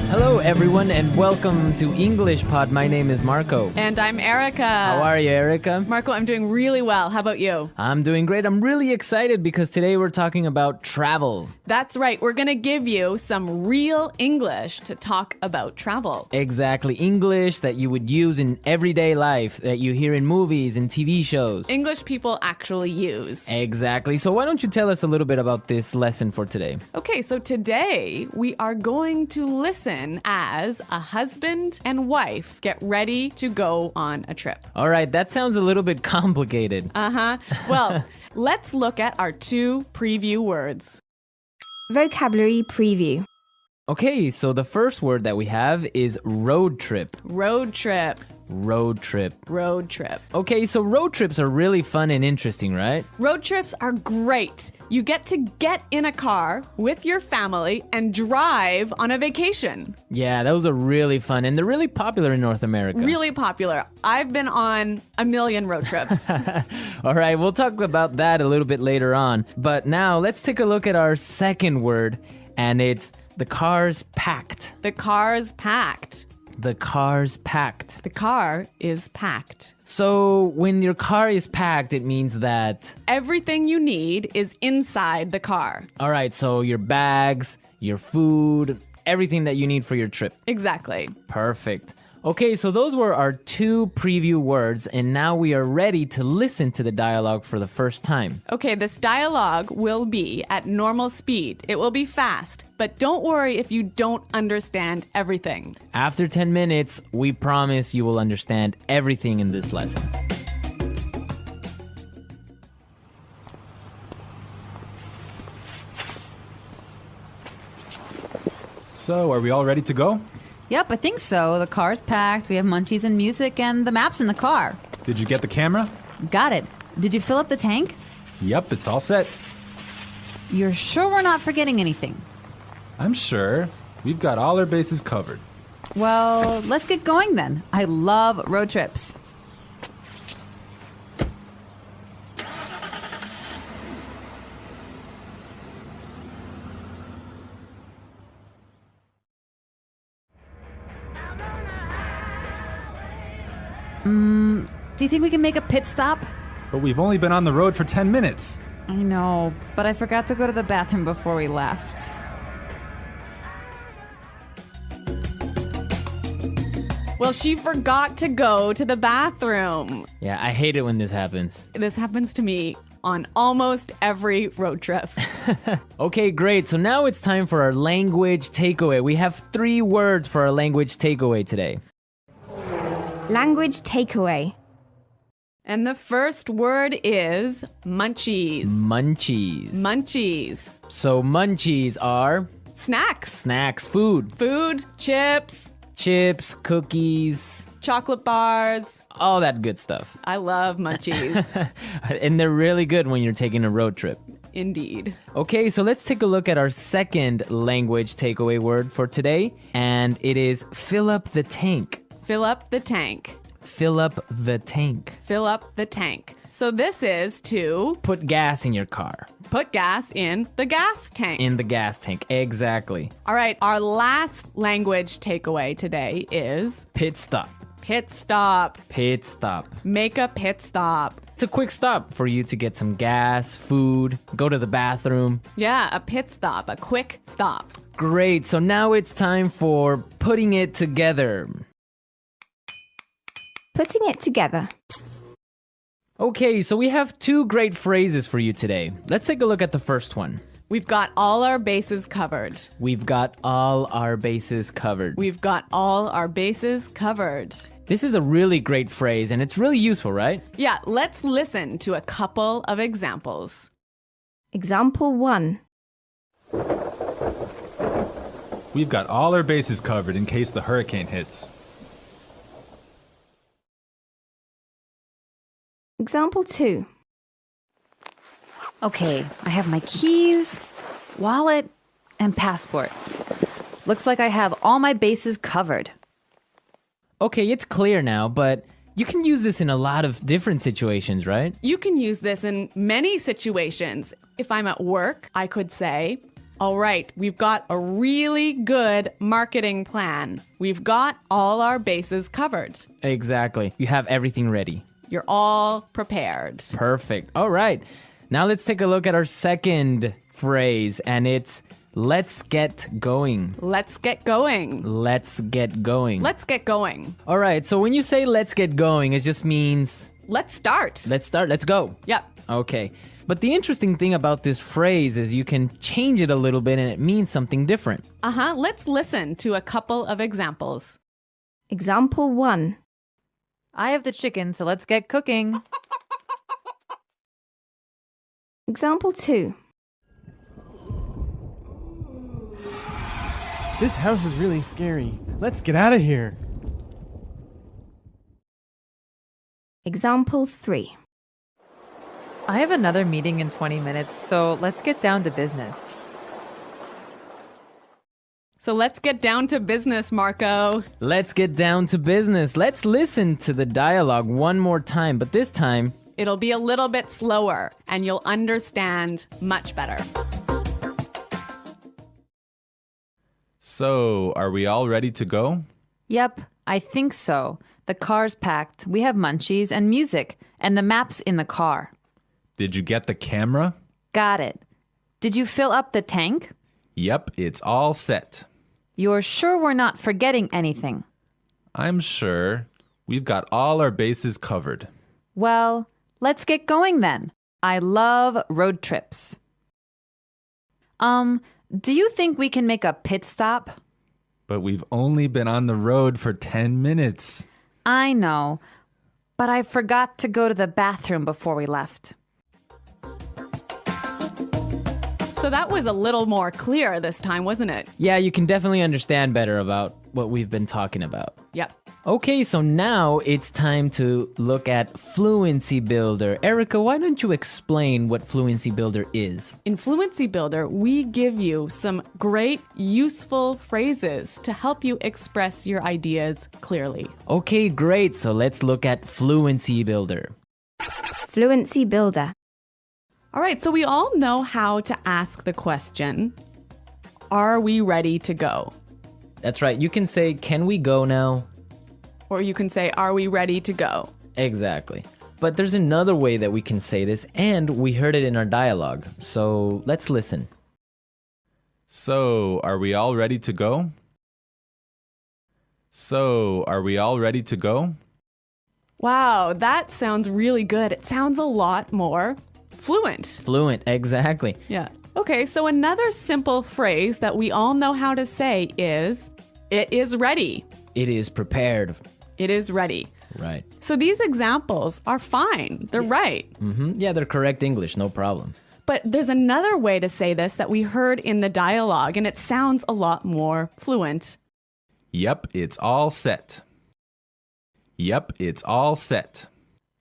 Hello, everyone, and welcome to English Pod. My name is Marco. And I'm Erica. How are you, Erica? Marco, I'm doing really well. How about you? I'm doing great. I'm really excited because today we're talking about travel. That's right. We're going to give you some real English to talk about travel. Exactly. English that you would use in everyday life, that you hear in movies and TV shows. English people actually use. Exactly. So why don't you tell us a little bit about this lesson for today? Okay, so today we are going to listen as a husband and wife get ready to go on a trip. All right, that sounds a little bit complicated. Well, let's look at our two preview words. Vocabulary preview. Okay, so the first word that we have is road trip. Road trip. Road trip. Road trip. Okay, so road trips are really fun and interesting, right? Road trips are great. You get to get in a car with your family and drive on a vacation. Yeah, those are really fun, and they're really popular in North America. Really popular. I've been on a million road trips. All right, we'll talk about that a little bit later on. But now let's take a look at our second word, and it's the car's packed. The car's packed. The car's packed. The car is packed. So when your car is packed, it means that... everything you need is inside the car. All right, so your bags, your food, everything that you need for your trip. Exactly. Perfect. Okay, so those were our two preview words, and now we are ready to listen to the dialogue for the first time. Okay, this dialogue will be at normal speed. It will be fast, but don't worry if you don't understand everything. After 10 minutes, we promise you will understand everything in this lesson. So, are we all ready to go? Yep, I think so. The car's packed, we have munchies and music, and the map's in the car. Did you get the camera? Got it. Did you fill up the tank? Yep, it's all set. You're sure we're not forgetting anything? I'm sure. We've got all our bases covered. Well, let's get going then. I love road trips. Do you think we can make a pit stop? But we've only been on the road for 10 minutes. I know, but I forgot to go to the bathroom before we left. Well, she forgot to go to the bathroom. Yeah, I hate it when this happens. This happens to me on almost every road trip. Okay, great. So now it's time for our language takeaway. We have 3 words for our language takeaway today. Language takeaway. And the first word is munchies. Munchies. Munchies. So munchies are Snacks. snacks, food, Food, chips, chips, cookies, chocolate bars. all that good stuff. I love munchies. And they're really good when you're taking a road trip. Indeed. Okay, so let's take a look at our second language takeaway word for today, and it is fill up the tank. Fill up the tank. Fill up the tank. Fill up the tank. So this is to Put gas in your car. put gas in the gas tank. In the gas tank, exactly. All right, our last language takeaway today is Pit stop. pit stop. Pit stop. Make a pit stop. It's a quick stop for you to get some gas, food, go to the bathroom. Yeah, a pit stop, a quick stop. Great, so now it's time for putting it together. Putting it together. Okay, so we have 2 great phrases for you today. Let's take a look at the first one. We've got all our bases covered. We've got all our bases covered. We've got all our bases covered. This is a really great phrase, and it's really useful, right? Yeah, let's listen to a couple of examples. Example 1. We've got all our bases covered in case the hurricane hits. Example 2. Okay, I have my keys, wallet, and passport. Looks like I have all my bases covered. Okay, it's clear now, but You can use this in a lot of different situations, right? You can use this in many situations. If I'm at work, I could say, all right, we've got a really good marketing plan. We've got all our bases covered. Exactly. You have everything ready. You're all prepared. Perfect. All right. Now let's take a look at our second phrase, and it's let's get going. Let's get going. Let's get going. Let's get going. All right. So when you say let's get going, it just means Let's start. let's start. Let's go. Yep. Okay. But the interesting thing about this phrase is you can change it a little bit and it means something different. Let's listen to a couple of examples. Example 1. I have the chicken, so let's get cooking. Example 2. This house is really scary. Let's get out of here. Example 3. I have another meeting in 20 minutes, so let's get down to business. So let's get down to business, Marco. Let's get down to business. Let's listen to the dialogue one more time, but this time, It'll be a little bit slower and you'll understand much better. So, are we all ready to go? Yep, I think so. The car's packed. We have munchies and music, and the map's in the car. Did you get the camera? Got it. Did you fill up the tank? Yep, it's all set. You're sure we're not forgetting anything? I'm sure. We've got all our bases covered. Well, let's get going then. I love road trips. Do you think we can make a pit stop? But we've only been on the road for 10 minutes. I know, but I forgot to go to the bathroom before we left. So that was a little more clear this time, wasn't it? yeah, you can definitely understand better about what we've been talking about. Yep. Okay, so now it's time to look at Fluency Builder. Erica, why don't you explain what Fluency Builder is? In Fluency Builder, we give you some great, useful phrases to help you express your ideas clearly. Okay, great. So let's look at Fluency Builder. Fluency Builder. All right, so we all know how to ask the question, are we ready to go? That's right. You can say, can we go now? Or you can say, are we ready to go? Exactly. But there's another way that we can say this, and we heard it in our dialogue. So let's listen. So, are we all ready to go? So, are we all ready to go? Wow, that sounds really good. It sounds a lot more fluent. Fluent, exactly. Yeah. Okay, so another simple phrase that we all know how to say is, it is ready. It is prepared. It is ready. Right. So these examples are fine. They're right. Yeah, they're correct English, no problem. But there's another way to say this that we heard in the dialogue, and it sounds a lot more fluent. Yep, it's all set. Yep, it's all set.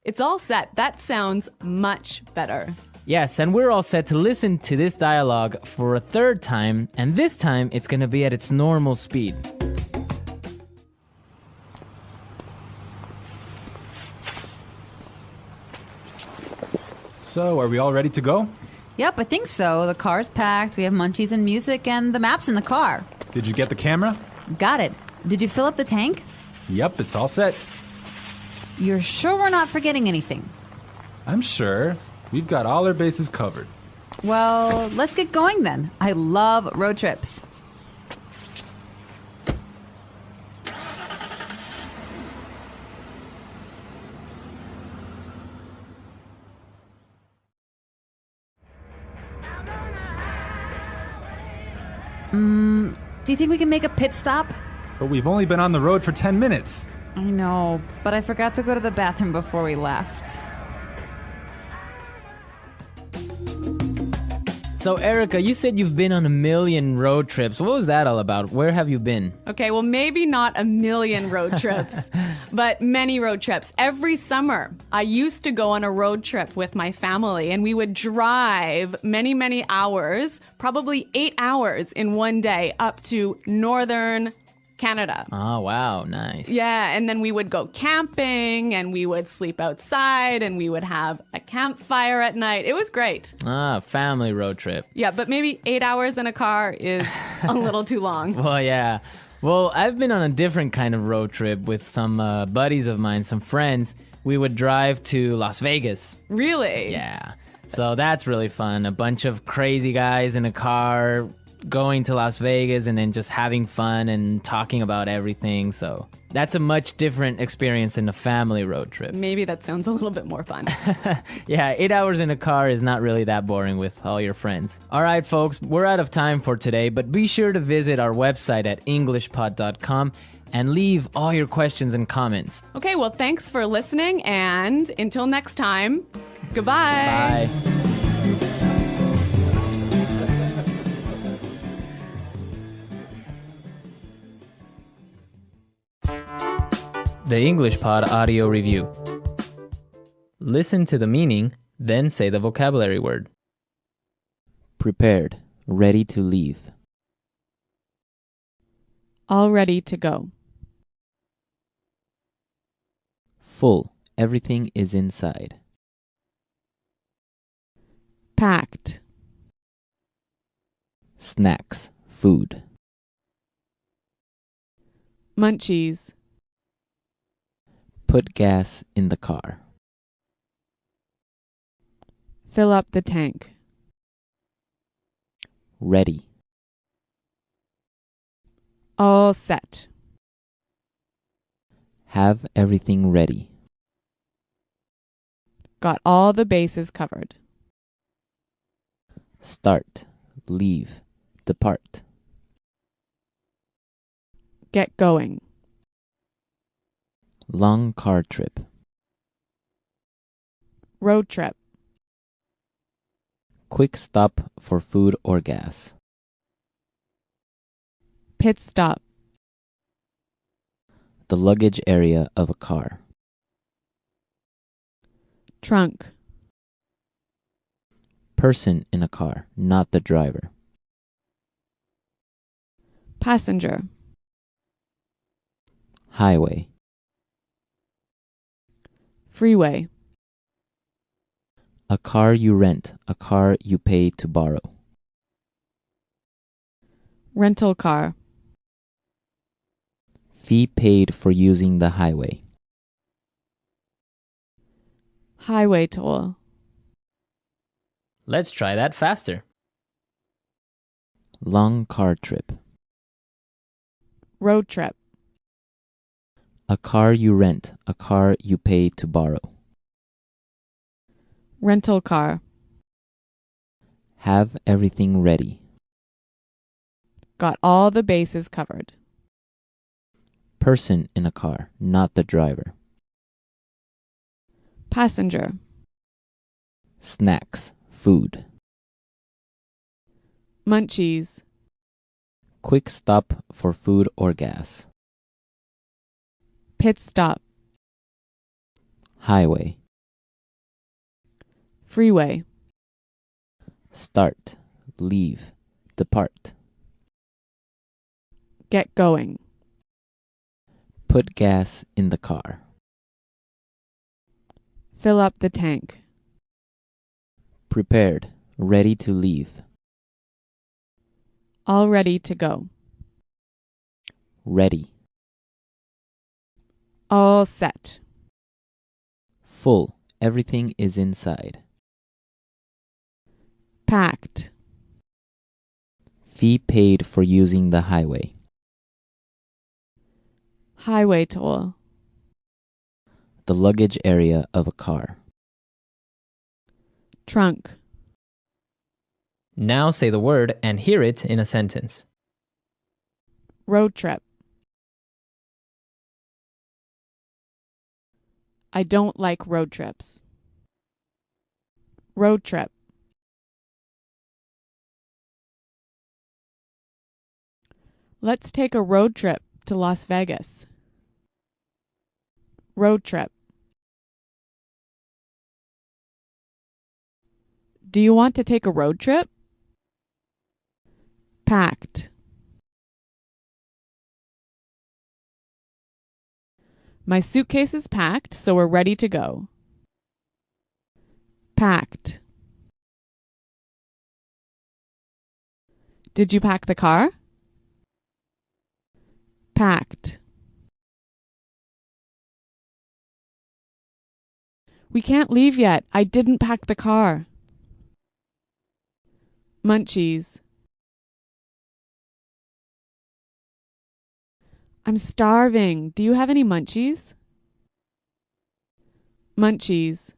It's all set. That sounds much better. Yes, and we're all set to listen to this dialogue for a third time, and this time it's going to be at its normal speed. So, are we all ready to go? Yep, I think so. The car's packed. We have munchies and music, and the map's in the car. Did you get the camera? Got it. Did you fill up the tank? Yep, it's all set. You're sure we're not forgetting anything? I'm sure. We've got all our bases covered. Well, let's get going then. I love road trips. Do you think we can make a pit stop? But we've only been on the road for 10 minutes. I know, but I forgot to go to the bathroom before we left. So, Erica, you said you've been on a million road trips. What was that all about? Where have you been? Okay, well, maybe not a million road trips, but many road trips. Every summer, I used to go on a road trip with my family, and we would drive many, many hours, probably 8 hours in one day, up to northern Canada. Oh, wow. Nice. Yeah, and then we would go camping and we would sleep outside and we would have a campfire at night. It was great. Family road trip. Yeah, but maybe 8 hours in a car is a little too long. Well, yeah. Well, I've been on a different kind of road trip with some buddies of mine, some friends. We would drive to Las Vegas. Really? Yeah. So that's really fun. A bunch of crazy guys in a car going to Las Vegas and then just having fun and talking about everything. So that's a much different experience than a family road trip. Maybe that sounds a little bit more fun. Yeah, 8 hours in a car is not really that boring with all your friends. All right, folks, we're out of time for today, but be sure to visit our website at englishpod.com and leave all your questions and comments. Okay, well, thanks for listening, and until next time, goodbye. Bye. The English Pod Audio Review. Listen to the meaning, then say the vocabulary word. Prepared, ready to leave. All ready to go. Full, everything is inside. Packed. Snacks, food. Munchies. Put gas in the car. Fill up the tank. Ready. All set. Have everything ready. Got all the bases covered. Start, leave, depart. Get going. Long car trip. Road trip. Quick stop for food or gas. Pit stop. The luggage area of a car. Trunk. Person in a car, not the driver. Passenger. Highway. Freeway. A car you rent, a car you pay to borrow. Rental car. Fee paid for using the highway. Highway toll. Let's try that faster. Long car trip. Road trip. A car you rent, a car you pay to borrow. Rental car. Have everything ready. Got all the bases covered. Person in a car, not the driver. Passenger. Snacks, food. Munchies. Quick stop for food or gas. Pit stop. Highway. Freeway. Start, leave, depart. Get going. Put gas in the car. Fill up the tank. Prepared, ready to leave. All ready to go. Ready. All set. Full, everything is inside. Packed. Fee paid for using the highway. Highway toll. The luggage area of a car. Trunk. Now say the word and hear it in a sentence. Road trip. I don't like road trips. Road trip. Let's take a road trip to Las Vegas. Road trip. Do you want to take a road trip? Packed. My suitcase is packed, so we're ready to go. Packed. Did you pack the car? Packed. We can't leave yet. I didn't pack the car. Munchies. I'm starving. Do you have any munchies? Munchies.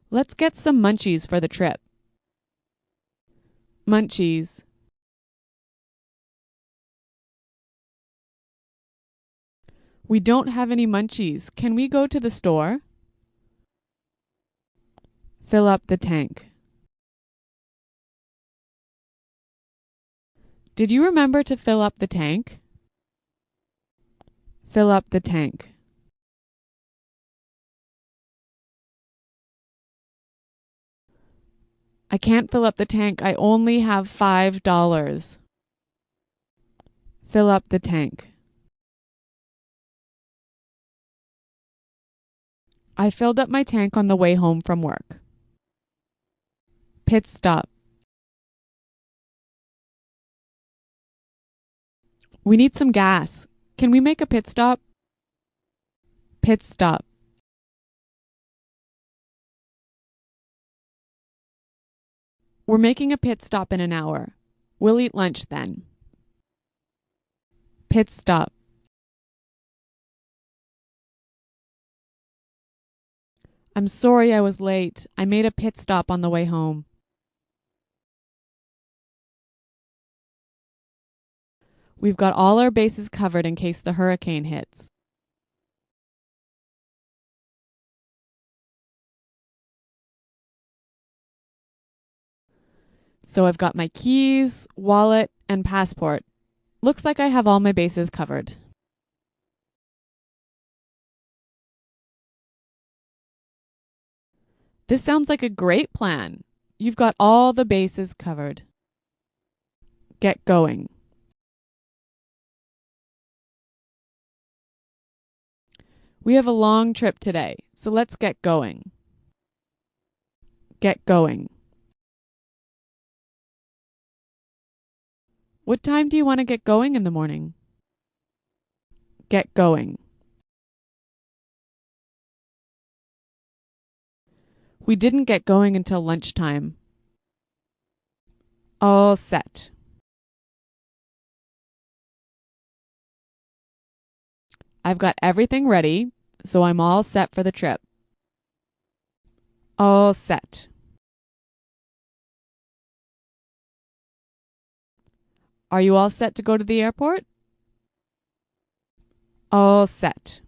Let's get some munchies for the trip. Munchies. We don't have any munchies. Can we go to the store? Fill up the tank. Did you remember to fill up the tank? Fill up the tank. I can't fill up the tank. I only have $5. Fill up the tank. I filled up my tank on the way home from work. Pit stop. We need some gas. Can we make a pit stop? Pit stop. We're making a pit stop in an hour. We'll eat lunch then. Pit stop. I'm sorry I was late. I made a pit stop on the way home. We've got all our bases covered in case the hurricane hits. So I've got my keys, wallet, and passport. Looks like I have all my bases covered. This sounds like a great plan. You've got all the bases covered. Get going. We have a long trip today, so let's get going. Get going. What time do you want to get going in the morning? Get going. We didn't get going until lunchtime. All set. I've got everything ready, so I'm all set for the trip. All set. Are you all set to go to the airport? All set.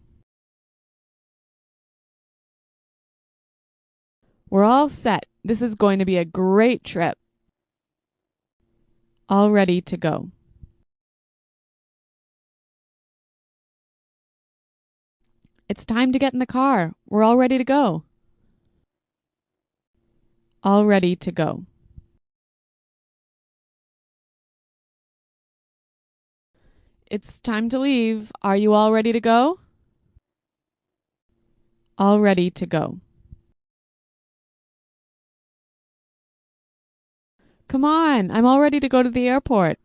We're all set. This is going to be a great trip. All ready to go. It's time to get in the car. We're all ready to go. All ready to go. It's time to leave. Are you all ready to go? All ready to go. Come on, I'm all ready to go to the airport.